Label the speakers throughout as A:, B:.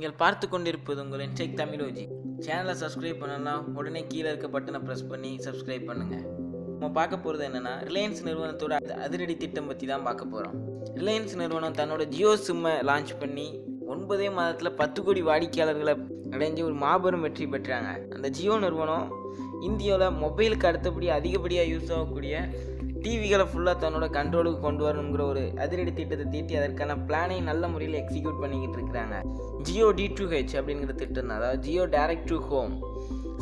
A: நீங்கள் பார்த்து கொண்டிருப்பது உங்கள் இன்டெக் தமிழோஜி. சேனலை சப்ஸ்கிரைப் பண்ணலாம், உடனே கீழே இருக்க பட்டனை ப்ரெஸ் பண்ணி சப்ஸ்கிரைப் பண்ணுங்கள். நம்ம பார்க்க போகிறது என்னென்னா, ரிலையன்ஸ் நிறுவனத்தோட அதிரடி திட்டம் பற்றி தான் பார்க்க போகிறோம். ரிலையன்ஸ் நிறுவனம் தன்னோட ஜியோ சிம்மை லான்ச் பண்ணி 9 மாதத்தில் 10 கோடி வாடிக்கையாளர்களை அடைஞ்சு ஒரு மாபெரும் வெற்றி பெற்றாங்க. அந்த ஜியோ நிறுவனம் இந்தியாவில் மொபைலுக்கு அடுத்தபடி அதிகப்படியாக யூஸ் ஆகக்கூடிய டிவிகளை ஃபுல்லாக தன்னோட கண்ட்ரோலுக்கு கொண்டு வரணுங்கிற ஒரு அதிரடி திட்டத்தை தீட்டி அதற்கான பிளானை நல்ல முறையில் எக்ஸிக்யூட் பண்ணிக்கிட்டு இருக்கிறாங்க. ஜியோ D2H அப்படிங்கிற திட்டம் தான், அதாவது Jio direct to home,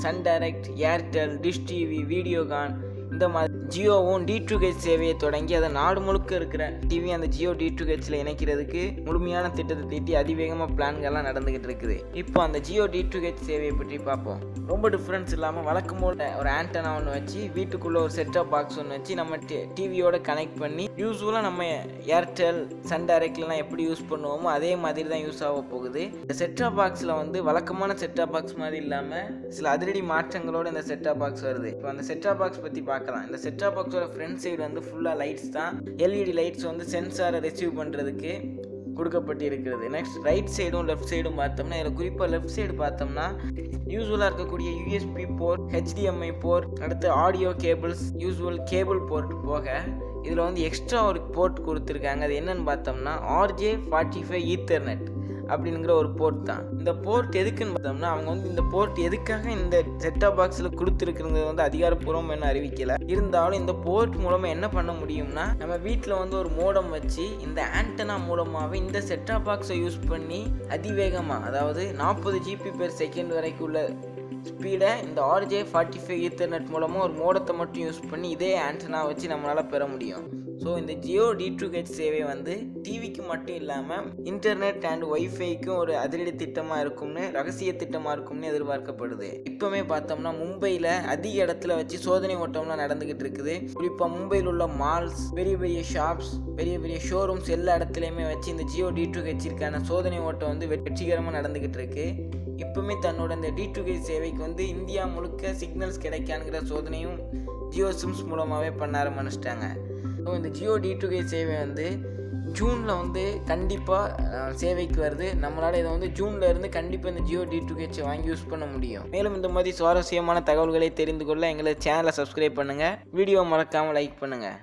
A: Sun Direct, Airtel, Dish TV, Videocon, இந்த மாதிரி ஜியோவும் D2H சேவையை தொடங்கி அதை நாடு முழுக்க இருக்கிற டிவி அந்த ஜியோ D2Hல இணைக்கிறதுக்கு முழுமையான திட்டத்தை தீட்டி அதிவேகமாக பிளான்கள்லாம் நடந்துகிட்டு இருக்குது. இப்போ அந்த ஜியோ D2H சேவையை பற்றி பார்ப்போம். ரொம்ப டிஃப்ரென்ஸ் இல்லாமல் வழக்கம் போல ஒரு ஆண்டனா ஒன்று வச்சு வீட்டுக்குள்ளே ஒரு செட்டாப் பாக்ஸ் ஒன்று வச்சு நம்ம டிவியோட கனெக்ட் பண்ணி யூஸ்வலாக நம்ம ஏர்டெல், சன் டைரக்ட்லாம் எப்படி யூஸ் பண்ணுவோமோ அதே மாதிரி தான் யூஸ் ஆக போகுது. இந்த செட்டாப் பாக்ஸில் வழக்கமான செட்டாப் பாக்ஸ் மாதிரி இல்லாமல் சில அதிரடி மாற்றங்களோட இந்த செட்டாப் பாக்ஸ் வருது. இப்போ அந்த செட்டாப் பாக்ஸ் பற்றி பார்க்கலாம். இந்த செட்டாப் பாக்ஸோட ஃப்ரண்ட் சைடு ஃபுல்லாக லைட்ஸ் தான், எல்இடி லைட்ஸ் சென்சாரை ரிசீவ் பண்ணுறதுக்கு கொடுக்கப்பட்டு இருக்கிறது. நெக்ஸ்ட் ரைட் சைடும் லெஃப்ட் சைடும் பார்த்தோம்னா, இதில் குறிப்பாக லெஃப்ட் சைடு பார்த்தோம்னா யூஸ்வலாக இருக்கக்கூடிய USB போர்ட், HDMI போர்ட், அடுத்து audio cables, usual cable port போக இதில் எக்ஸ்ட்ரா ஒரு போர்ட் கொடுத்துருக்காங்க. அது என்னன்னு பார்த்தோம்னா RJ45 ஈத்தர்நெட் அப்படிங்கிற ஒரு போர்ட் தான். இந்த போர்ட் எதுக்குன்னு பார்த்தோம்னா, அவங்க இந்த போர்ட் எதுக்காக இந்த செட்டாப் பாக்ஸில் கொடுத்துருக்குறது அதிகாரப்பூர்வம் என்ன அறிவிக்கலை. இருந்தாலும் இந்த போர்ட் மூலமாக என்ன பண்ண முடியும்னா, நம்ம வீட்டில் ஒரு மோடம் வச்சு இந்த ஆண்டனா மூலமாகவே இந்த செட்டாப் பாக்ஸை யூஸ் பண்ணி அதிவேகமாக, அதாவது 40 GB/s வரைக்கும் உள்ள ஸ்பீடை இந்த RJ45 ஈத்தர்நெட் மூலமாக ஒரு மோடத்தை மட்டும் யூஸ் பண்ணி இதே ஆண்டனா வச்சு நம்மளால் பெற முடியும். ஸோ இந்த ஜியோ D2H சேவை டிவிக்கு மட்டும் இல்லாமல் இன்டர்நெட் அண்ட் ஒய்ஃபைக்கும் ஒரு அதிரடி திட்டமாக இருக்கும்னு, ரகசிய திட்டமாக இருக்கும்னு எதிர்பார்க்கப்படுது. இப்போவே பார்த்தோம்னா மும்பையில் அதிக இடத்துல வச்சு சோதனை ஓட்டம்லாம் நடந்துக்கிட்டு இருக்குது. குறிப்பாக மும்பையில் உள்ள மால்ஸ், பெரிய பெரிய ஷாப்ஸ், பெரிய பெரிய ஷோரூம்ஸ் எல்லா இடத்துலையுமே வச்சு இந்த ஜியோ D2Hற்கான சோதனை ஓட்டம் வெற்றிகரமாக நடந்துக்கிட்டு இருக்கு. இப்போவுமே தன்னோட இந்த D2H சேவைக்கு இந்தியா முழுக்க சிக்னல்ஸ் கிடைக்கானுங்கிற சோதனையும் ஜியோ சிம்ஸ் மூலமாகவே பண்ண ஆரம்பிச்சிட்டாங்க. ஸோ இந்த ஜியோ D2H சேவை ஜூனில் கண்டிப்பாக சேவைக்கு வருது. நம்மளால் இதை ஜூனில் இருந்து கண்டிப்பாக இந்த ஜியோ D2H வாங்கி யூஸ் பண்ண முடியும். மேலும் இந்த மாதிரி சுவாரஸ்யமான தகவல்களை தெரிந்து கொள்ள எங்களை சேனலை சப்ஸ்கிரைப் பண்ணுங்கள். வீடியோ மறக்காமல் லைக் பண்ணுங்கள்.